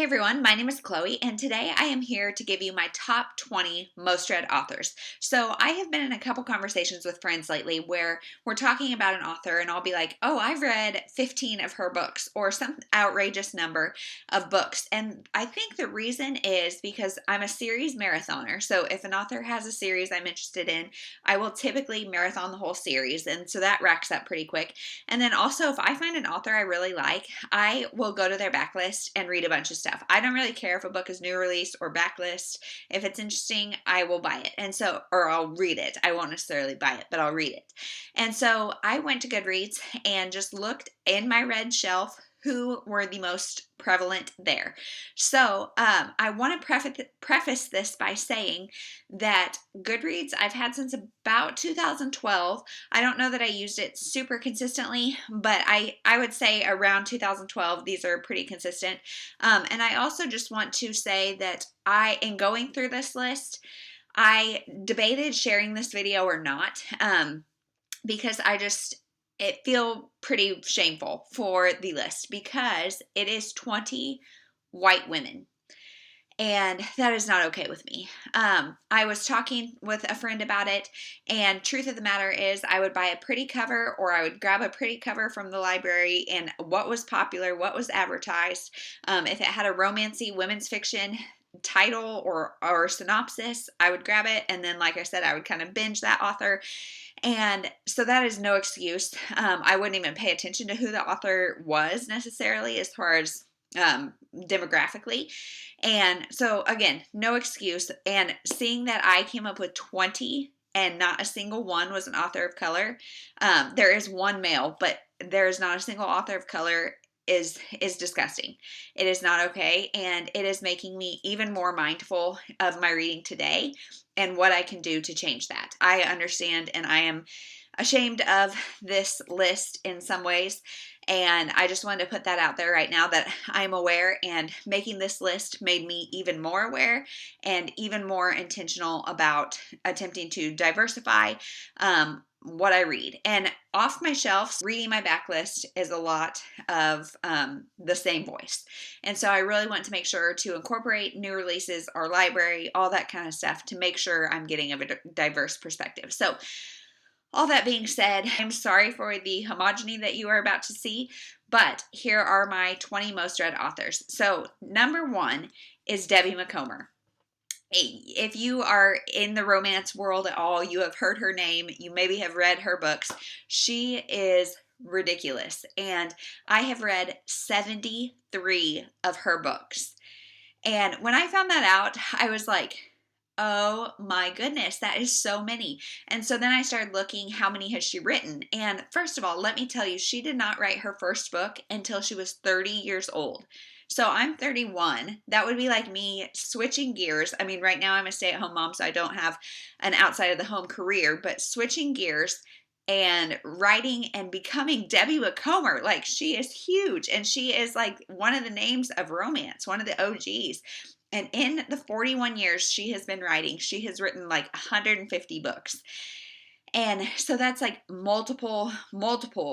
everyone, my name is Chloe, and today I am here to give you my top 20 most read authors. So I have been in a couple conversations with friends lately where we're talking about an author and I'll be like, oh, I've read 15 of her books or some outrageous number of books. And I think the reason is because I'm a series marathoner. So if an author has a series I'm interested in, I will typically marathon the whole series. And so that racks up pretty quick. And then also if I find an author I really like, I will go to their backlist and read a bunch of stuff. I don't really care if a book is new release or backlist. If it's interesting, I will buy it. And so, or I'll read it. I won't necessarily buy it, but I'll read it. And so I went to Goodreads and just looked in my read shelf who were the most prevalent there. So I want to preface this by saying that Goodreads I've had since about 2012. I don't know that I used it super consistently, but I would say around 2012, these are pretty consistent. And I also just want to say that in going through this list, I debated sharing this video or not because it feel pretty shameful for the list because it is 20 white women. And that is not okay with me. I was talking with a friend about it, and truth of the matter is I would buy a pretty cover or I would grab a pretty cover from the library and what was popular, what was advertised. If it had a romancy women's fiction title or synopsis, I would grab it. And then, like I said, I would kind of binge that author. And so that is no excuse. I wouldn't even pay attention to who the author was necessarily as far as demographically. And so again, no excuse. And seeing that I came up with 20 and not a single one was an author of color. There is one male, but there is not a single author of color is disgusting. It is not okay. And it is making me even more mindful of my reading today and what I can do to change that. I understand and I am ashamed of this list in some ways. And I just wanted to put that out there right now that I'm aware, and making this list made me even more aware and even more intentional about attempting to diversify what I read. And off my shelves, reading my backlist is a lot of the same voice. And so I really want to make sure to incorporate new releases, our library, all that kind of stuff to make sure I'm getting a diverse perspective. So all that being said, I'm sorry for the homogeny that you are about to see, but here are my 20 most read authors. So number 1 is Debbie Macomber. If you are in the romance world at all, you have heard her name, you maybe have read her books. She is ridiculous, and I have read 73 of her books. And when I found that out, I was like, oh my goodness, that is so many. And so then I started looking, how many has she written? And first of all, let me tell you, she did not write her first book until she was 30 years old. So I'm 31. That would be like me switching gears. I mean, right now I'm a stay-at-home mom, so I don't have an outside of the home career, but switching gears and writing and becoming Debbie Macomber, like she is huge. And she is like one of the names of romance, one of the OGs. And in the 41 years she has been writing, she has written like 150 books. And so that's like multiple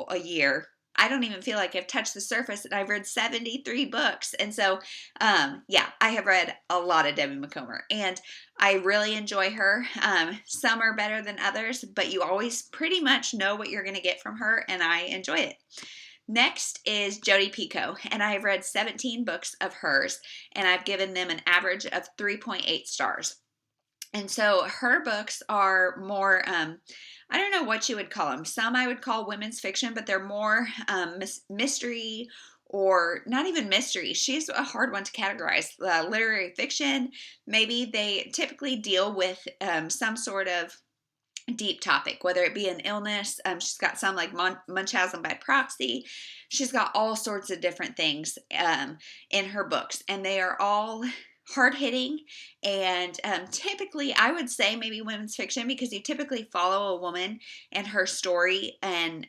a year. I don't even feel like I've touched the surface, and I've read 73 books. And so, yeah, I have read a lot of Debbie Macomber, and I really enjoy her. Some are better than others, but you always pretty much know what you're going to get from her, and I enjoy it. Next is Jodi Picoult, and I have read 17 books of hers, and I've given them an average of 3.8 stars. And so her books are more, I don't know what you would call them. Some I would call women's fiction, but they're more mystery, or not even mystery. She's a hard one to categorize. Literary fiction, maybe. They typically deal with some sort of deep topic, whether it be an illness. She's got some like Munchausen by proxy. She's got all sorts of different things in her books, and they are all hard-hitting, and typically I would say maybe women's fiction, because you typically follow a woman and her story, and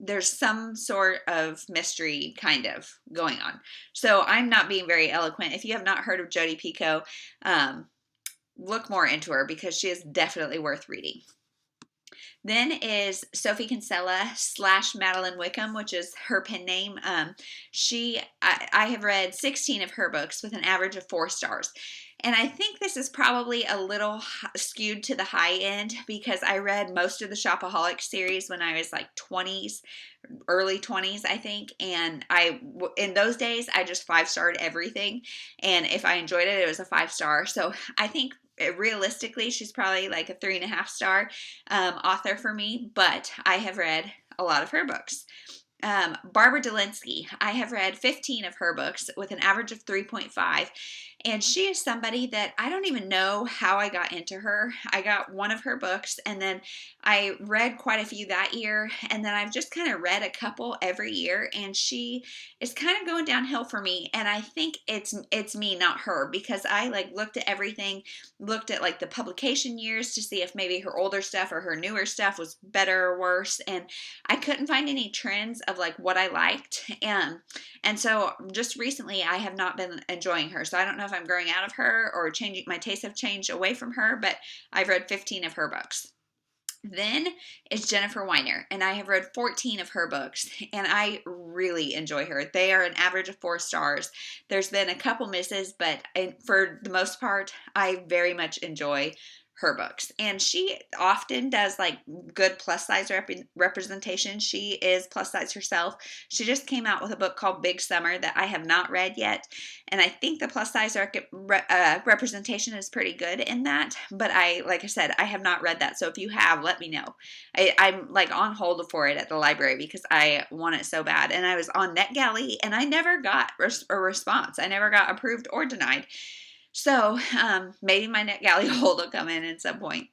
there's some sort of mystery kind of going on. So I'm not being very eloquent. If you have not heard of Jodi Picoult, look more into her, because she is definitely worth reading. Then is Sophie Kinsella / Madeleine Wickham, which is her pen name. I have read 16 of her books with an average of 4 stars. And I think this is probably a little skewed to the high end because I read most of the Shopaholic series when I was like 20s, early 20s, I think. And in those days, I just 5-starred everything. And if I enjoyed it, it was a 5-star. So I think realistically, she's probably like a 3.5-star author for me, but I have read a lot of her books. Barbara Delinsky, I have read 15 of her books with an average of 3.5. And she is somebody that I don't even know how I got into her. I got one of her books and then I read quite a few that year. And then I've just kind of read a couple every year. And she is kind of going downhill for me. And I think it's me, not her, because I like looked at everything, looked at like the publication years to see if maybe her older stuff or her newer stuff was better or worse. And I couldn't find any trends of like what I liked. And so just recently I have not been enjoying her. So I don't know if I'm growing out of her or changing, my tastes have changed away from her, but I've read 15 of her books. Then is Jennifer Weiner, and I have read 14 of her books, and I really enjoy her. They are an average of 4 stars. There's been a couple misses, but for the most part, I very much enjoy her books. And she often does like good plus size representation. She is plus size herself. She just came out with a book called Big Summer that I have not read yet. And I think the plus size representation is pretty good in that. But like I said, I have not read that. So if you have, let me know. I'm like on hold for it at the library because I want it so bad. And I was on NetGalley and I never got a response. I never got approved or denied. So maybe my NetGalley hold will come in at some point.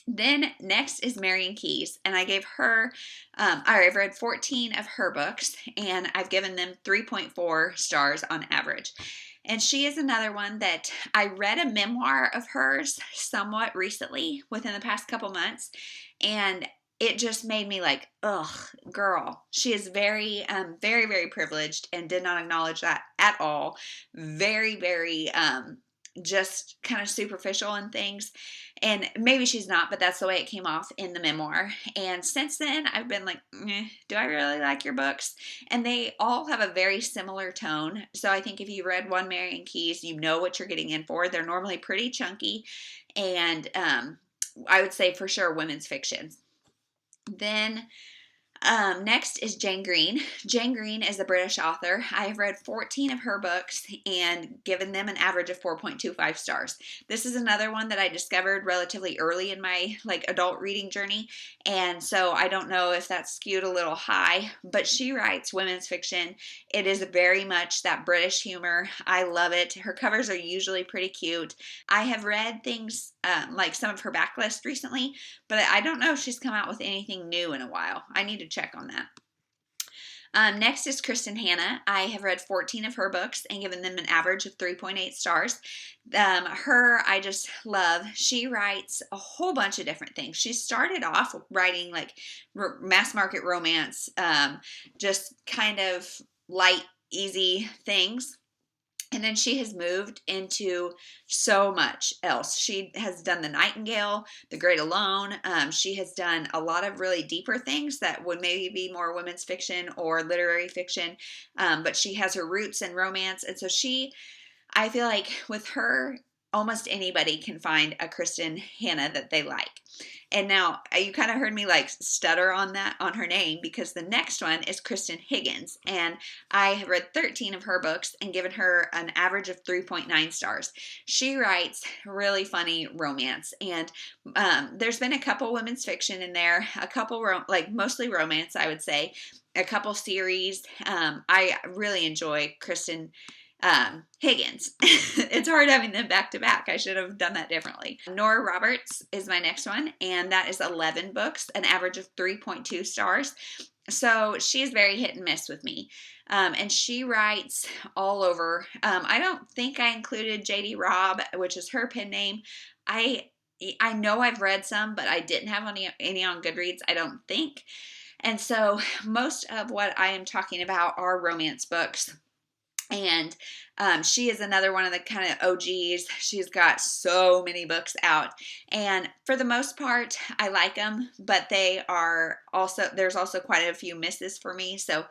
Then next is Marian Keyes, and I gave her, I've read 14 of her books, and I've given them 3.4 stars on average. And she is another one that I read a memoir of hers somewhat recently within the past couple months, and it just made me like, ugh, girl. She is very, very, very privileged and did not acknowledge that at all. Very, very, just kind of superficial in things. And maybe she's not, but that's the way it came off in the memoir. And since then, I've been like, do I really like your books? And they all have a very similar tone. So I think if you read one Marian Keyes, you know what you're getting in for. They're normally pretty chunky. And I would say for sure women's fiction. Then next is Jane Green. Jane Green is a British author. I have read 14 of her books and given them an average of 4.25 stars. This is another one that I discovered relatively early in my like adult reading journey, and so I don't know if that's skewed a little high, but she writes women's fiction. It is very much that British humor. I love it. Her covers are usually pretty cute. I have read things like some of her backlist recently, but I don't know if she's come out with anything new in a while. I need to check on that. Next is Kristin Hannah. I have read 14 of her books and given them an average of 3.8 stars. Her, I just love. She writes a whole bunch of different things. She started off writing like mass market romance, just kind of light, easy things. And then she has moved into so much else. She has done The Nightingale, The Great Alone. She has done a lot of really deeper things that would maybe be more women's fiction or literary fiction. But she has her roots in romance. And so I feel like with her, almost anybody can find a Kristin Hannah that they like. And now you kind of heard me like stutter on her name because the next one is Kirstan Higgins. And I have read 13 of her books and given her an average of 3.9 stars. She writes really funny romance. And there's been a couple women's fiction in there, a couple mostly romance, I would say, a couple series. I really enjoy Kirstan Higgins. It's hard having them back to back. I should have done that differently. Nora Roberts is my next one, and that is 11 books, an average of 3.2 stars. So she is very hit and miss with me. And she writes all over. I don't think I included J.D. Robb, which is her pen name. I know I've read some, but I didn't have any on Goodreads, I don't think. And so most of what I am talking about are romance books. And she is another one of the kind of OGs. She's got so many books out. And for the most part, I like them, but there's also quite a few misses for me. So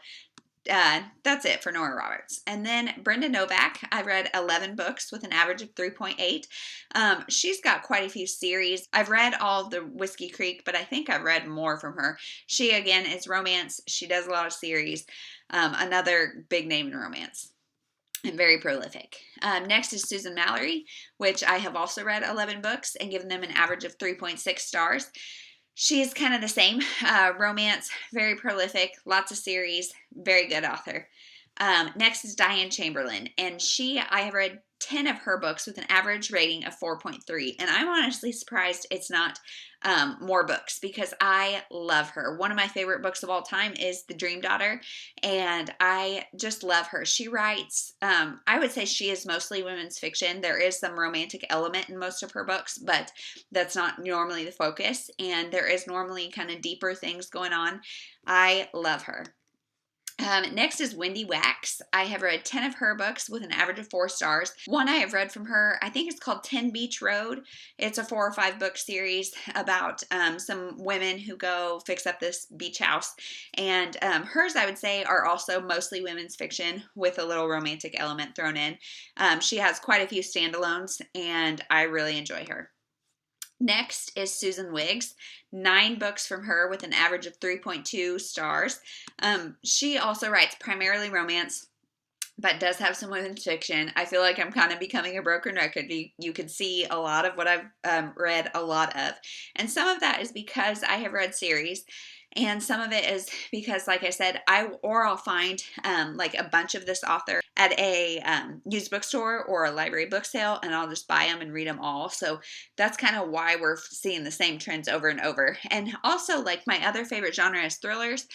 that's it for Nora Roberts. And then Brenda Novak, I've read 11 books with an average of 3.8. She's got quite a few series. I've read all of the Whiskey Creek, but I think I've read more from her. She, again, is romance. She does a lot of series. Another big name in romance. And very prolific. Next is Susan Mallory, which I have also read 11 books and given them an average of 3.6 stars. She's kind of the same. Romance, very prolific, lots of series, very good author. Next is Diane Chamberlain, and I have read 10 of her books with an average rating of 4.3, and I'm honestly surprised it's not more books because I love her. One of my favorite books of all time is The Dream Daughter, and I just love her. She writes, I would say she is mostly women's fiction. There is some romantic element in most of her books, but that's not normally the focus, and there is normally kind of deeper things going on. I love her. Next is Wendy Wax. I have read 10 of her books with an average of 4 stars. One I have read from her, I think it's called 10 Beach Road. It's a 4 or 5 book series about some women who go fix up this beach house. And hers, I would say, are also mostly women's fiction with a little romantic element thrown in. She has quite a few standalones, and I really enjoy her. Next is Susan Wiggs, 9 books from her with an average of 3.2 stars. She also writes primarily romance, but does have some women's fiction. I feel like I'm kind of becoming a broken record. You can see a lot of what I've read a lot of. And some of that is because I have read series. And some of it is because, like I said, I'll find like a bunch of this author at a used bookstore or a library book sale, and I'll just buy them and read them all. So that's kind of why we're seeing the same trends over and over. And also, like, my other favorite genre is thrillers.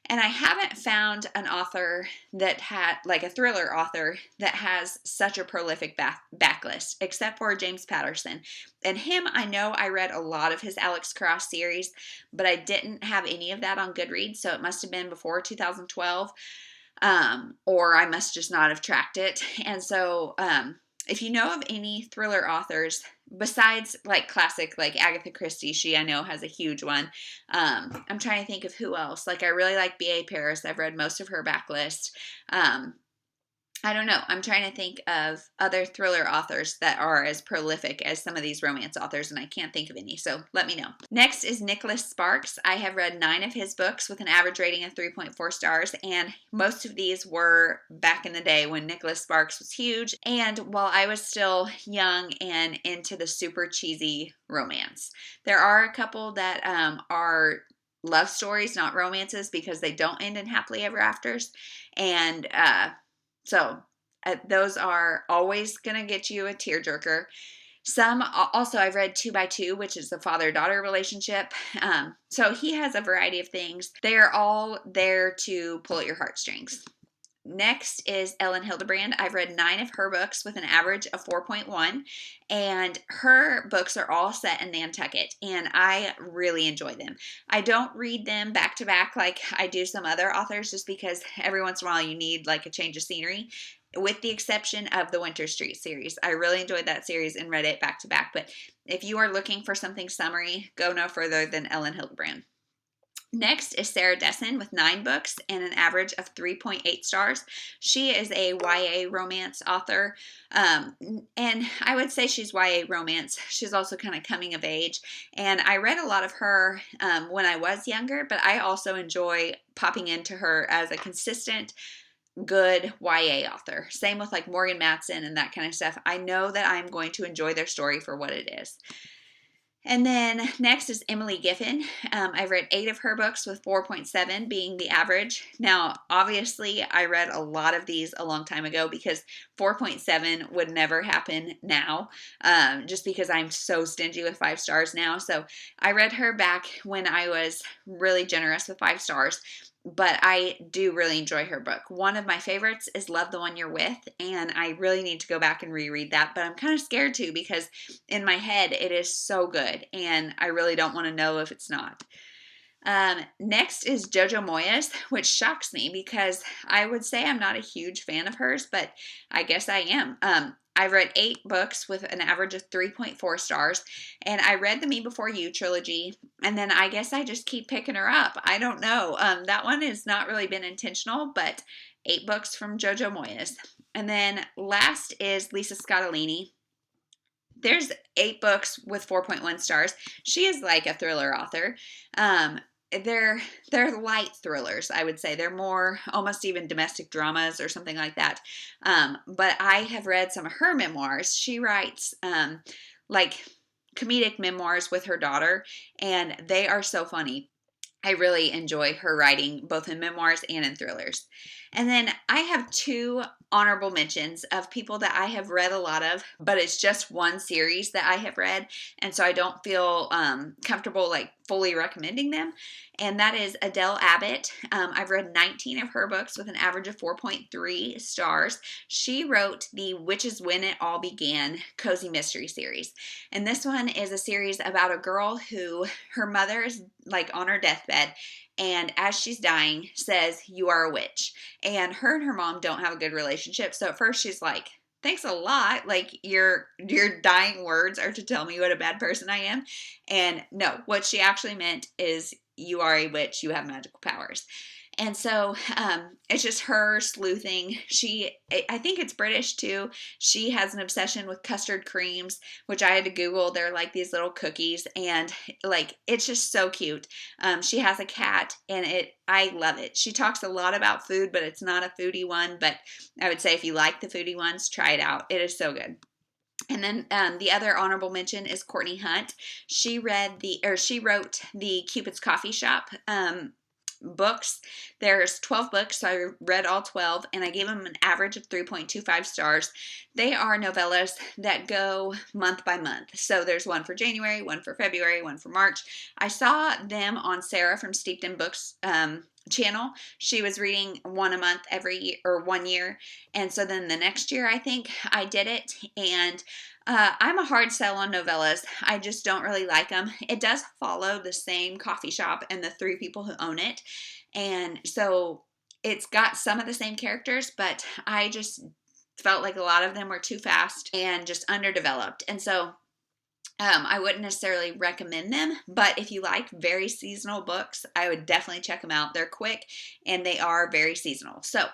And I haven't found an author that had, like a thriller author, that has such a prolific backlist, except for James Patterson. And him, I know I read a lot of his Alex Cross series, but I didn't have any of that on Goodreads, so it must have been before 2012, or I must just not have tracked it. And so if you know of any thriller authors, besides like classic, like Agatha Christie, she I know has a huge one. I'm trying to think of who else. Like, I really like B.A. Paris. I've read most of her backlist. I don't know. I'm trying to think of other thriller authors that are as prolific as some of these romance authors, and I can't think of any, so let me know. Next is Nicholas Sparks. I have read 9 of his books with an average rating of 3.4 stars, and most of these were back in the day when Nicholas Sparks was huge, and while I was still young and into the super cheesy romance. There are a couple that are love stories, not romances, because they don't end in happily ever afters, and so those are always going to get you a tearjerker. Some also, I've read 2 by 2, which is the father-daughter relationship. So he has a variety of things. They are all there to pull at your heartstrings. Next is Elin Hildebrand. I've read 9 of her books with an average of 4.1, and her books are all set in Nantucket, and I really enjoy them. I don't read them back to back like I do some other authors, just because every once in a while you need like a change of scenery, with the exception of the Winter Street series. I really enjoyed that series and read it back to back, but if you are looking for something summery, go no further than Elin Hildebrand. Next is Sarah Dessen with 9 books and an average of 3.8 stars. She is a YA romance author, and I would say she's YA romance. She's also kind of coming of age, and I read a lot of her when I was younger, but I also enjoy popping into her as a consistent, good YA author. Same with like Morgan Matson and that kind of stuff. I know that I'm going to enjoy their story for what it is. And then next is Emily Giffin. I've read 8 of her books with 4.7 being the average. Now, obviously, I read a lot of these a long time ago because 4.7 would never happen now, just because I'm so stingy with 5 stars now. So I read her back when I was really generous with 5 stars. But I do really enjoy her book. One of my favorites is Love the One You're With, and I really need to go back and reread that, but I'm kind of scared to because in my head it is so good, and I really don't want to know if it's not. Next is Jojo Moyes, which shocks me because I would say I'm not a huge fan of hers, but I guess I am. I've read 8 books with an average of 3.4 stars, and I read the Me Before You trilogy, and then I guess I just keep picking her up. I don't know. That one has not really been intentional, but 8 books from Jojo Moyes. And then last is Lisa Scottoline. There's 8 books with 4.1 stars. She is like a thriller author. They're light thrillers, I would say. They're more almost even domestic dramas or something like that. But I have read some of her memoirs. She writes like comedic memoirs with her daughter, and they are so funny. I really enjoy her writing, both in memoirs and in thrillers. And then I have 2 honorable mentions of people that I have read a lot of, but it's just one series that I have read, and so I don't feel comfortable like fully recommending them. And that is Adele Abbott. I've read 19 of her books with an average of 4.3 stars. She wrote the Which Is When It All Began cozy mystery series. And this one is a series about a girl who her mother is like on her deathbed, and as she's dying says, "You are a witch." And her mom don't have a good relationship. So at first she's like, "Thanks a lot. Like your dying words are to tell me what a bad person I am." And no, what she actually meant is, "You are a witch. You have magical powers." And so it's just her sleuthing. I think it's British too. She has an obsession with custard creams, which I had to Google. They're like these little cookies, and like it's just so cute. She has a cat, and I love it. She talks a lot about food, but it's not a foodie one. But I would say if you like the foodie ones, try it out. It is so good. And then the other honorable mention is Courtney Hunt. She wrote the Cupid's Coffee Shop books. There's 12 books, so I read all 12, and I gave them an average of 3.25 stars. They are novellas that go month by month. So there's one for January, one for February, one for March. I saw them on Sarah from Steeped in Books channel. She was reading one a month every year, or 1 year, and so then the next year I think I did it. And I'm a hard sell on novellas. I just don't really like them. It does follow the same coffee shop and the 3 people who own it, and so it's got some of the same characters, but I just felt like a lot of them were too fast and just underdeveloped. And so I wouldn't necessarily recommend them, but if you like very seasonal books, I would definitely check them out. They're quick and they are very seasonal. So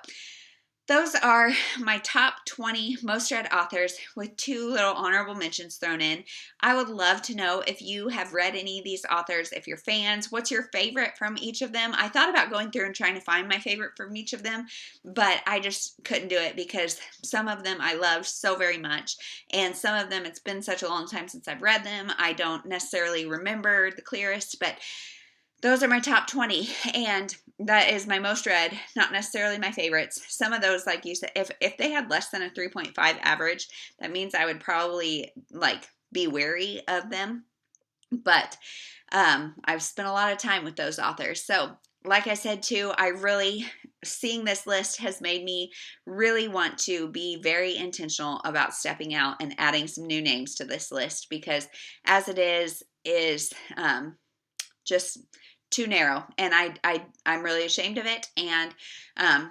those are my top 20 most read authors with 2 little honorable mentions thrown in. I would love to know if you have read any of these authors, if you're fans. What's your favorite from each of them? I thought about going through and trying to find my favorite from each of them, but I just couldn't do it because some of them I love so very much, and some of them it's been such a long time since I've read them. I don't necessarily remember the clearest, but those are my top 20, and that is my most read, not necessarily my favorites. Some of those, like you said, if they had less than a 3.5 average, that means I would probably like be wary of them. But I've spent a lot of time with those authors. So like I said too, seeing this list has made me really want to be very intentional about stepping out and adding some new names to this list, because as it is just too narrow, and I'm really ashamed of it, and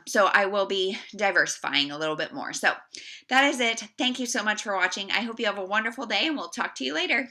so I will be diversifying a little bit more. So that is it. Thank you so much for watching. I hope you have a wonderful day, and we'll talk to you later.